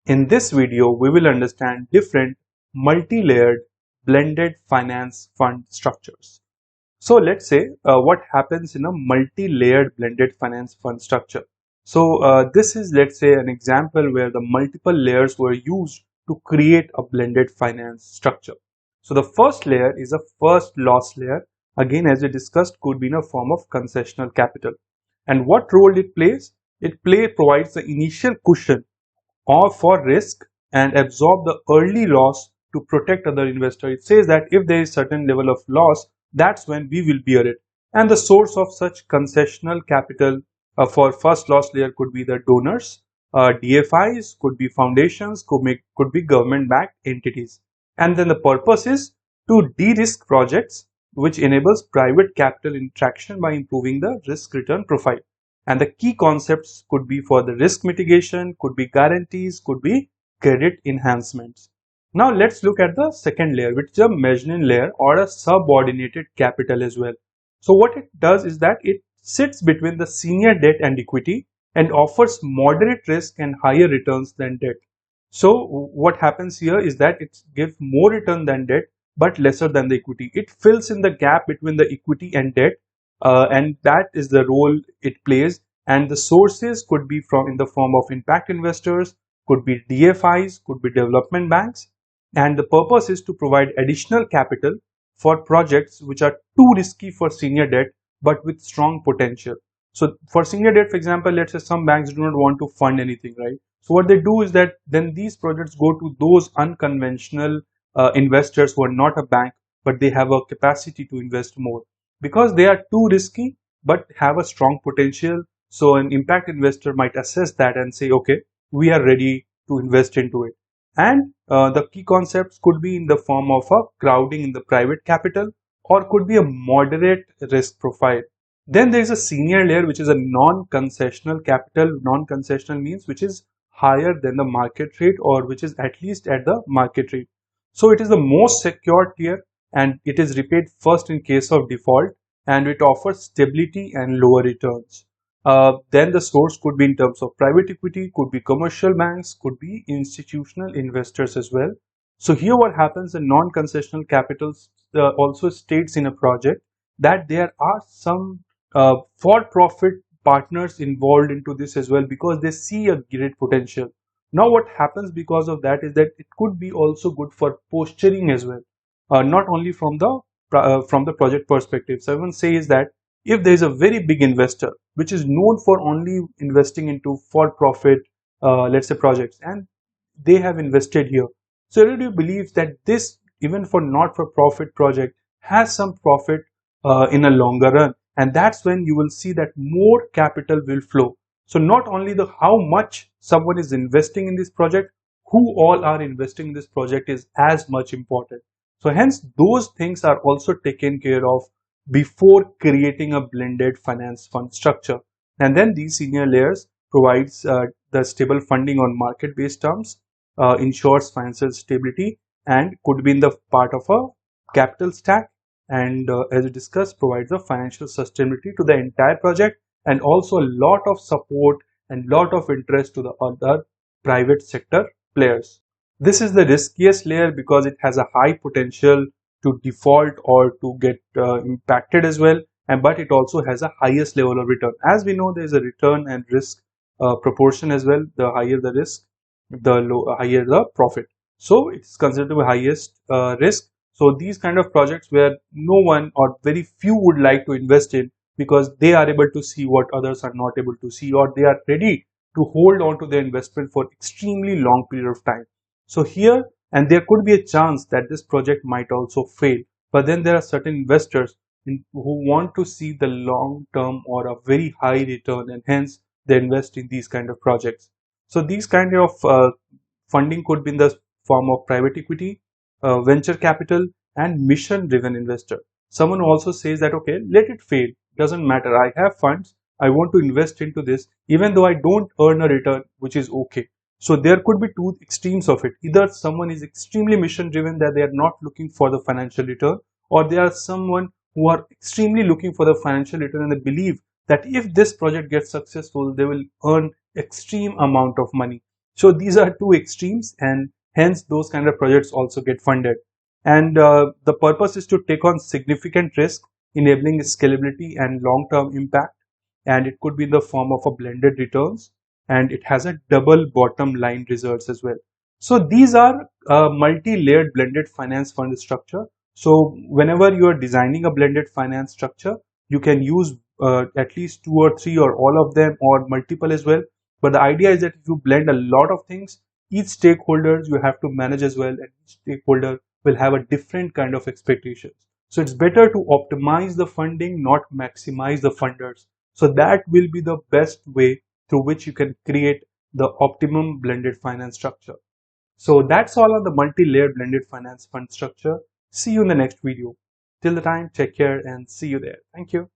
In this video, we will understand different multi-layered blended finance fund structures. So let's say what happens in a multi-layered blended finance fund structure. So this is, let's say, an example where the multiple layers were used to create a blended finance structure. So the first layer is a first loss layer. Again, as we discussed, could be in a form of concessional capital. And what role it plays? Provides the initial cushion or for risk and absorb the early loss to protect other investors. It says that if there is certain level of loss, that's when we will bear it. And the source of such concessional capital for first loss layer could be the donors, DFIs, could be foundations, could be government-backed entities. And then the purpose is to de-risk projects, which enables private capital interaction by improving the risk-return profile. And the key concepts could be for the risk mitigation, could be guarantees, could be credit enhancements. Now let's look at the second layer, which is a mezzanine layer or a subordinated capital as well. So what it does is that it sits between the senior debt and equity and offers moderate risk and higher returns than debt. So what happens here is that it gives more return than debt but lesser than the equity. It fills in the gap between the equity and debt, and that is the role it plays. And the sources could be from in the form of impact investors, could be DFIs, could be development banks, and the purpose is to provide additional capital for projects which are too risky for senior debt but with strong potential. So for senior debt, for example, let's say some banks do not want to fund anything, right? So what they do is that then these projects go to those unconventional investors who are not a bank but they have a capacity to invest more because they are too risky but have a strong potential. So an impact investor might assess that and say, okay, we are ready to invest into it. And the key concepts could be in the form of a crowding in the private capital or could be a moderate risk profile. Then there is a senior layer, which is a non-concessional capital. Non-concessional means which is higher than the market rate or which is at least at the market rate. So it is the most secure tier and it is repaid first in case of default, and it offers stability and lower returns. Then the source could be in terms of private equity, could be commercial banks, could be institutional investors as well. So here what happens in non-concessional capitals also states in a project that there are some for-profit partners involved into this as well because they see a great potential. Now what happens because of that is that it could be also good for posturing as well, not only from the project perspective. So everyone says that if there is a very big investor which is known for only investing into for-profit, let's say projects, and they have invested here, so everybody believes that this, even for not-for-profit project, has some profit in a longer run, and that's when you will see that more capital will flow. So not only the how much someone is investing in this project, who all are investing in this project is as much important. So hence those things are also taken care of before creating a blended finance fund structure. And then these senior layers provides the stable funding on market-based terms, ensures financial stability, and could be in the part of a capital stack. And as we discussed, provides a financial sustainability to the entire project and also a lot of support and lot of interest to the other private sector players. This is the riskiest layer because it has a high potential to default or to get impacted as well, but it also has a highest level of return. As we know, there is a return and risk proportion as well. The higher the risk, the higher the profit. So it's considered to be highest risk. So these kind of projects where no one or very few would like to invest in because they are able to see what others are not able to see, or they are ready to hold on to their investment for extremely long period of time. So here, and there could be a chance that this project might also fail, but then there are certain investors who want to see the long term or a very high return, and hence they invest in these kind of projects. So these kind of funding could be in the form of private equity, venture capital, and mission driven investor. Someone also says that, okay, let it fail, doesn't matter, I have funds, I want to invest into this even though I don't earn a return, which is okay. So there could be two extremes of it. Either someone is extremely mission driven, that they are not looking for the financial return, or they are someone who are extremely looking for the financial return and they believe that if this project gets successful, they will earn extreme amount of money. So these are two extremes, and hence those kind of projects also get funded. And the purpose is to take on significant risk, enabling scalability and long-term impact. And it could be in the form of a blended returns, and it has a double bottom line results as well. So these are multi-layered blended finance fund structure. So whenever you are designing a blended finance structure, you can use at least two or three or all of them or multiple as well. But the idea is that if you blend a lot of things, each stakeholders you have to manage as well, and each stakeholder will have a different kind of expectations. So it's better to optimize the funding, not maximize the funders. So that will be the best way through which you can create the optimum blended finance structure. So that's all on the multi-layered blended finance fund structure. See you in the next video. Till the time, take care and see you there. Thank you.